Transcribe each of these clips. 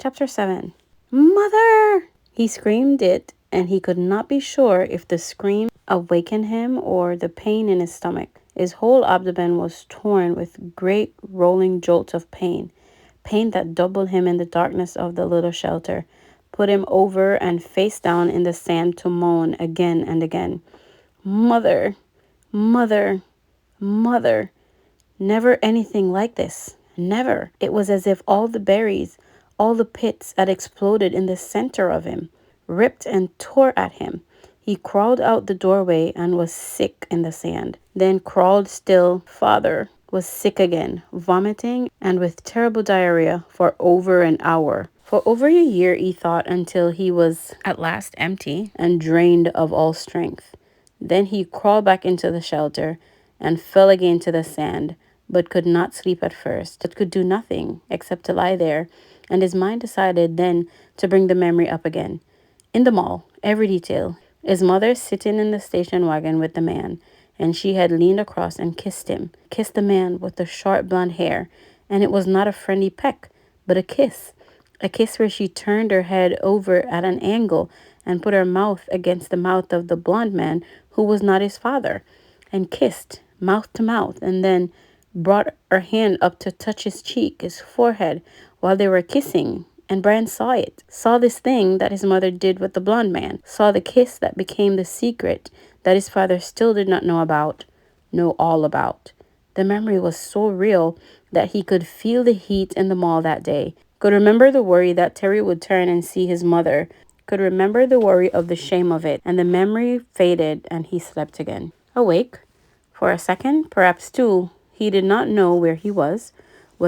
Chapter 7. Mother! He screamed it, and he could not be sure if the scream awakened him or the pain in his stomach. His whole abdomen was torn with great rolling jolts of pain, pain that doubled him in the darkness of the little shelter, put him over and face down in the sand to moan again and again. Mother, mother, mother. Never anything like this. Never. It was as if all the berries, all the pits had exploded in the center of him, ripped and tore at him. He crawled out the doorway and was sick in the sand. Then crawled still. Father was sick again, vomiting and with terrible diarrhea for over an hour. For over a year, he thought, until he was at last empty and drained of all strength. Then he crawled back into the shelter and fell again to the sand, but could not sleep at first, but could do nothing except to lie there, and his mind decided then to bring the memory up again. In the mall, every detail. His mother sitting in the station wagon with the man, and she had leaned across and kissed him, kissed the man with the short blonde hair, and it was not a friendly peck, but a kiss where she turned her head over at an angle and put her mouth against the mouth of the blonde man who was not his father, and kissed mouth to mouth, and then brought her hand up to touch his cheek, his forehead, while they were kissing. And Brian saw it, saw this thing that his mother did with the blonde man, saw the kiss that became the secret that his father still did not know all about. The memory was so real that he could feel the heat in the mall that day, could remember the worry that Terry would turn and see his mother, could remember the worry of the shame of it, and the memory faded and he slept again. Awake, for a second, perhaps two, he did not know where he was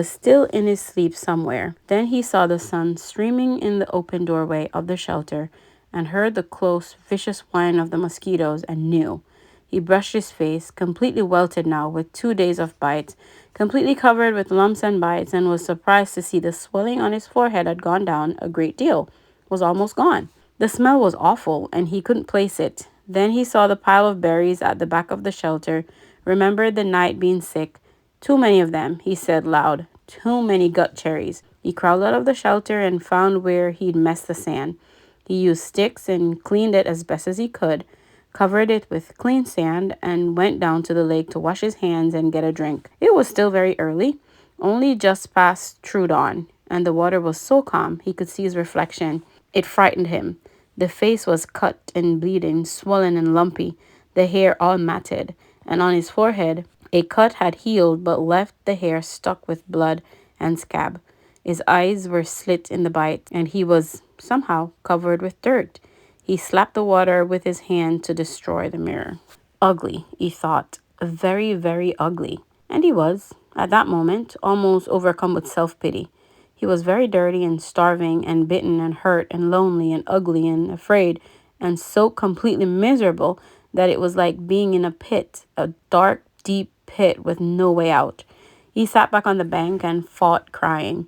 still in his sleep somewhere. Then he saw the sun streaming in the open doorway of the shelter and heard the close, vicious whine of the mosquitoes and knew. He brushed his face, completely welted now with 2 days of bites, completely covered with lumps and bites, and was surprised to see the swelling on his forehead had gone down a great deal, was almost gone. The smell was awful, and he couldn't place it. Then he saw the pile of berries at the back of the shelter, remembered the night being sick. Too many of them, he said loud. Too many gut cherries. He crawled out of the shelter and found where he'd messed the sand. He used sticks and cleaned it as best as he could, covered it with clean sand, and went down to the lake to wash his hands and get a drink. It was still very early, only just past true dawn, and the water was so calm he could see his reflection. It frightened him. The face was cut and bleeding, swollen and lumpy, the hair all matted, and on his forehead a cut had healed but left the hair stuck with blood and scab. His eyes were slit in the bite, and he was somehow covered with dirt. He slapped the water with his hand to destroy the mirror. Ugly, he thought. Very, very ugly. And he was, at that moment, almost overcome with self-pity. He was very dirty and starving and bitten and hurt and lonely and ugly and afraid and so completely miserable that it was like being in a pit, a dark, deep pit with no way out. He sat back on the bank and fought crying,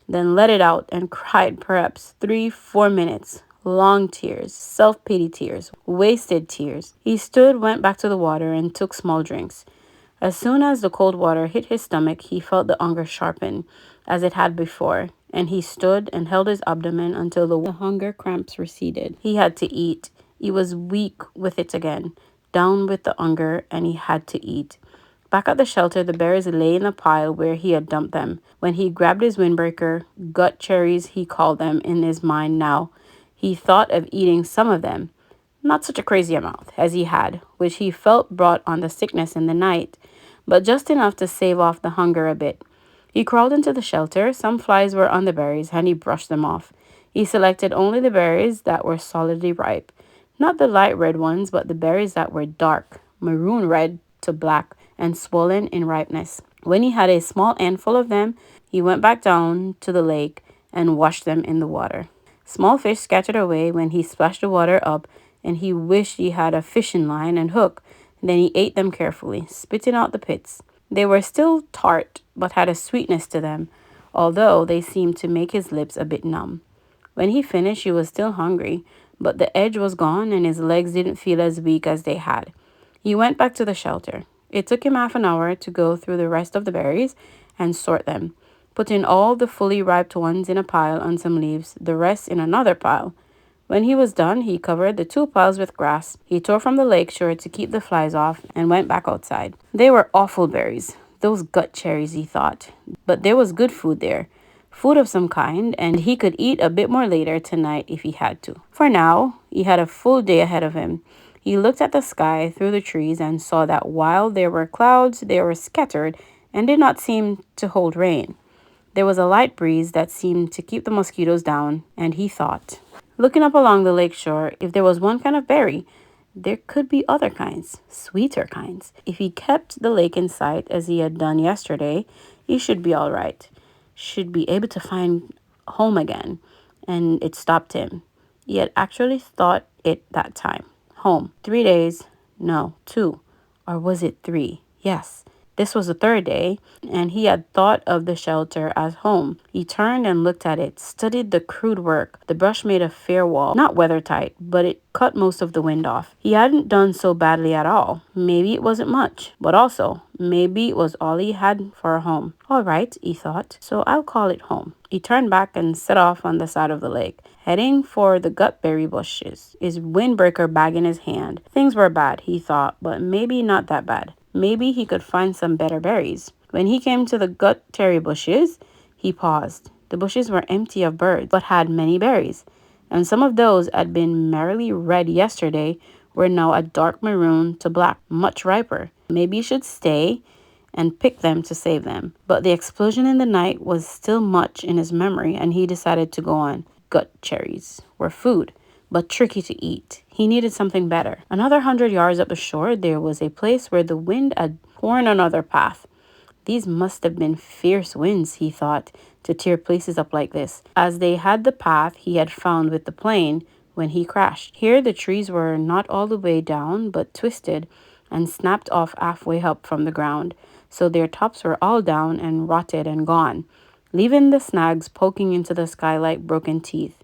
then let it out and cried perhaps 3-4 minutes. Long tears, self-pity tears, wasted tears. He stood, went back to the water, and took small drinks. As soon as the cold water hit his stomach, he felt the hunger sharpen, as it had before, and he stood and held his abdomen until the hunger cramps receded. He had to eat. He was weak with it again, down with the hunger, and he had to eat. Back at the shelter, the berries lay in a pile where he had dumped them. When he grabbed his windbreaker, gut cherries he called them in his mind now, he thought of eating some of them. Not such a crazy amount as he had, which he felt brought on the sickness in the night, but just enough to save off the hunger a bit. He crawled into the shelter. Some flies were on the berries, and he brushed them off. He selected only the berries that were solidly ripe. Not the light red ones, but the berries that were dark, maroon red to black, and swollen in ripeness. When he had a small handful of them, he went back down to the lake and washed them in the water. Small fish scattered away when he splashed the water up, and he wished he had a fishing line and hook. Then he ate them carefully, spitting out the pits. They were still tart, but had a sweetness to them, although they seemed to make his lips a bit numb. When he finished, he was still hungry, but the edge was gone and his legs didn't feel as weak as they had. He went back to the shelter. It took him half an hour to go through the rest of the berries and sort them. putting all the fully ripe ones in a pile on some leaves, the rest in another pile. When he was done, he covered the two piles with grass. He tore from the lake shore to keep the flies off and went back outside. They were awful berries, those gut cherries, he thought. But there was good food there. Food of some kind, and he could eat a bit more later tonight if he had to. For now, he had a full day ahead of him. He looked at the sky through the trees and saw that while there were clouds, they were scattered and did not seem to hold rain. There was a light breeze that seemed to keep the mosquitoes down, and he thought, looking up along the lake shore, if there was one kind of berry, there could be other kinds, sweeter kinds. If he kept the lake in sight as he had done yesterday, he should be all right, should be able to find home again. And it stopped him. He had actually thought it that time. Home. 3 days. No, 2. Or was it 3? Yes. This was the 3rd day, and he had thought of the shelter as home. He turned and looked at it, studied the crude work. The brush made a fair wall, not weather-tight, but it cut most of the wind off. He hadn't done so badly at all. Maybe it wasn't much, but also, maybe it was all he had for a home. All right, he thought, so I'll call it home. He turned back and set off on the side of the lake, heading for the gutberry bushes, his windbreaker bag in his hand. Things were bad, he thought, but maybe not that bad. Maybe he could find some better berries. When he came to the gutberry bushes, he paused. The bushes were empty of birds, but had many berries, and some of those had been merely red yesterday were now a dark maroon to black, much riper. Maybe he should stay and pick them to save them. But the explosion in the night was still much in his memory, and he decided to go on. Gut cherries were food, but tricky to eat. He needed something better. Another 100 yards up the shore, there was a place where the wind had torn another path. These must have been fierce winds, he thought, to tear places up like this, as they had the path he had found with the plane when he crashed. Here the trees were not all the way down, but twisted and snapped off halfway up from the ground, so their tops were all down and rotted and gone, leaving the snags poking into the sky like broken teeth.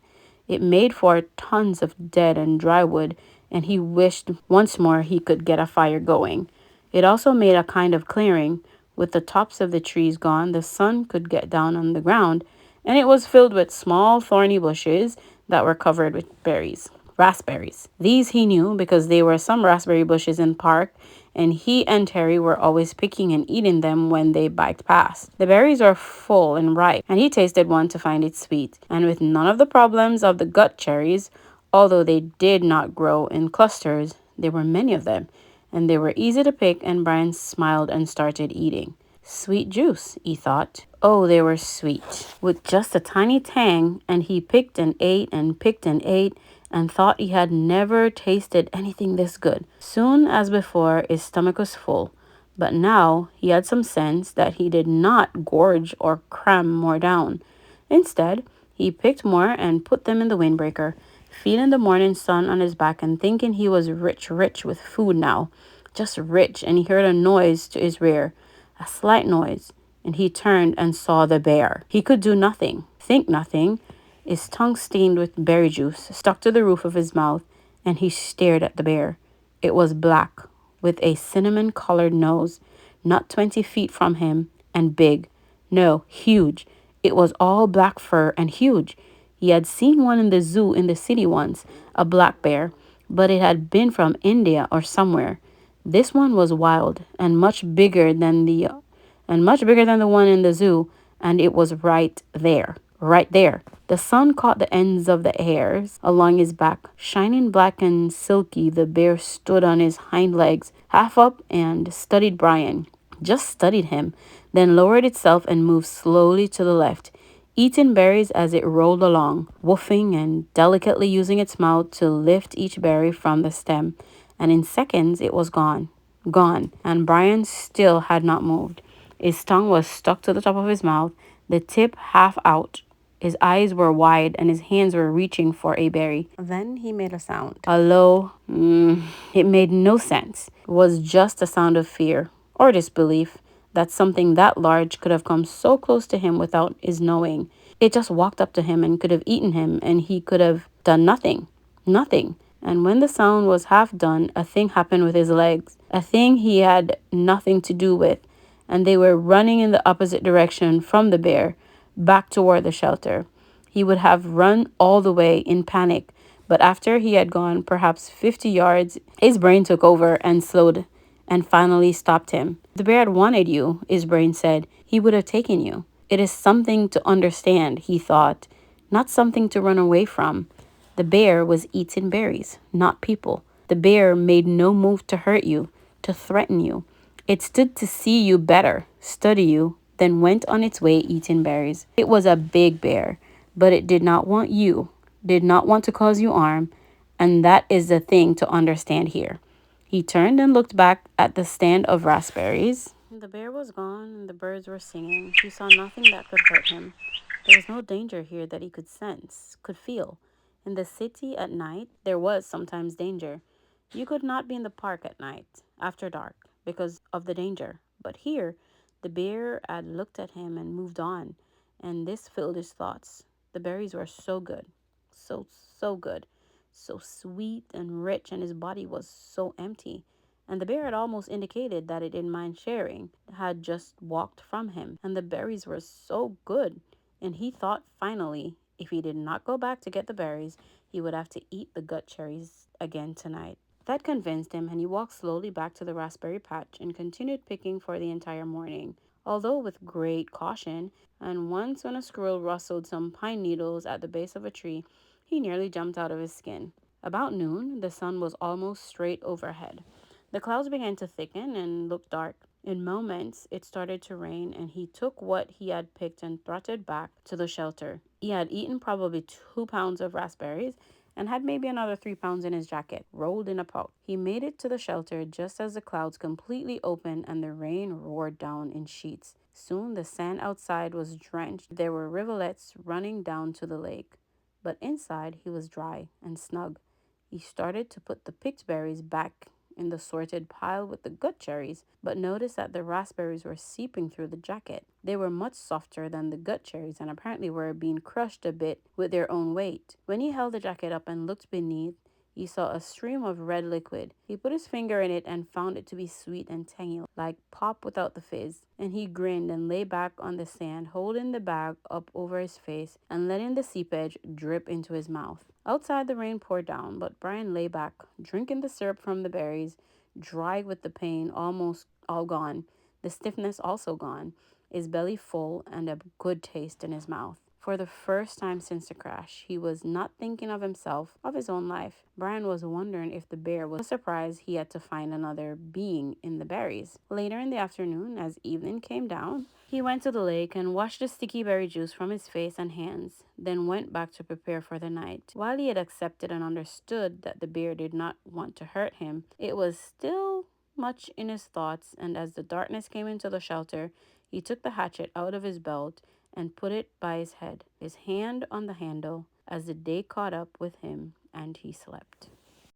It made for tons of dead and dry wood, and he wished once more he could get a fire going. It also made a kind of clearing. With the tops of the trees gone, the sun could get down on the ground, and it was filled with small thorny bushes that were covered with berries. Raspberries. These he knew because there were some raspberry bushes in the park, and he and Terry were always picking and eating them when they biked past. The berries were full and ripe, and he tasted one to find it sweet, and with none of the problems of the gut cherries, although they did not grow in clusters, there were many of them, and they were easy to pick, and Brian smiled and started eating. Sweet juice, he thought. Oh, they were sweet, with just a tiny tang, and he picked and ate and picked and thought he had never tasted anything this good. Soon as before, his stomach was full, but now he had some sense that he did not gorge or cram more down. Instead, he picked more and put them in the windbreaker, feeling the morning sun on his back and thinking he was rich with food now, just rich, and he heard a noise to his rear, a slight noise, and he turned and saw the bear. He could do nothing, think nothing. His tongue stained with berry juice stuck to the roof of his mouth, and he stared at the bear. It was black, with a cinnamon-colored nose, not 20 feet from him, and big. No, huge. It was all black fur and huge. He had seen one in the zoo in the city once, a black bear, but it had been from India or somewhere. This one was wild and much bigger than the one in the zoo, and it was right there. The sun caught the ends of the hairs along his back. Shining black and silky, the bear stood on his hind legs, half up, and studied Brian. Just studied him, then lowered itself and moved slowly to the left, eating berries as it rolled along, woofing and delicately using its mouth to lift each berry from the stem. And in seconds it was gone, and Brian still had not moved. His tongue was stuck to the top of his mouth, the tip half out. His eyes were wide and his hands were reaching for a berry. Then he made a sound. A low, it made no sense. It was just a sound of fear or disbelief that something that large could have come so close to him without his knowing. It just walked up to him and could have eaten him, and he could have done nothing. Nothing. And when the sound was half done, a thing happened with his legs, a thing he had nothing to do with, and they were running in the opposite direction from the bear. back toward the shelter. He would have run all the way in panic, but after he had gone perhaps 50 yards, his brain took over and slowed and finally stopped him. If the bear had wanted you, his brain said, he would have taken you. It is something to understand, he thought, not something to run away from. The bear was eating berries, not people. The bear made no move to hurt you, to threaten you. It stood to see you better, study you, then went on its way eating berries. It was a big bear, but it did not want you, did not want to cause you harm, and that is the thing to understand here. He turned and looked back at the stand of raspberries. The bear was gone and the birds were singing. He saw nothing that could hurt him. There was no danger here that he could sense, could feel. In the city at night, there was sometimes danger. You could not be in the park at night, after dark, because of the danger. But here, the bear had looked at him and moved on, and this filled his thoughts. The berries were so good, so good, so sweet and rich, and his body was so empty. And the bear had almost indicated that it didn't mind sharing, had just walked from him. And the berries were so good. And he thought finally, if he did not go back to get the berries, he would have to eat the gut cherries again tonight. That convinced him, and he walked slowly back to the raspberry patch and continued picking for the entire morning, although with great caution. And once, when a squirrel rustled some pine needles at the base of a tree, he nearly jumped out of his skin. About noon, the sun was almost straight overhead. The clouds began to thicken and look dark. In moments, it started to rain, and he took what he had picked and trotted back to the shelter. He had eaten probably 2 pounds of raspberries and had maybe another 3 pounds in his jacket, rolled in a pouch. He made it to the shelter just as the clouds completely opened and the rain roared down in sheets. Soon the sand outside was drenched. There were rivulets running down to the lake. But inside, he was dry and snug. He started to put the picked berries back in the sorted pile with the good cherries, but noticed that the raspberries were seeping through the jacket. They were much softer than the gut cherries and apparently were being crushed a bit with their own weight. When he held the jacket up and looked beneath, he saw a stream of red liquid. He put his finger in it and found it to be sweet and tangy, like pop without the fizz. And he grinned and lay back on the sand, holding the bag up over his face and letting the seepage drip into his mouth. Outside, the rain poured down, but Brian lay back, drinking the syrup from the berries, dry with the pain almost all gone, the stiffness also gone, his belly full and a good taste in his mouth. For the first time since the crash, he was not thinking of himself, of his own life. Brian was wondering if the bear was surprised he had to find another being in the berries. Later in the afternoon, as evening came down, he went to the lake and washed the sticky berry juice from his face and hands, then went back to prepare for the night. While he had accepted and understood that the bear did not want to hurt him, it was still much in his thoughts, and as the darkness came into the shelter, he took the hatchet out of his belt and put it by his head, his hand on the handle, as the day caught up with him and he slept.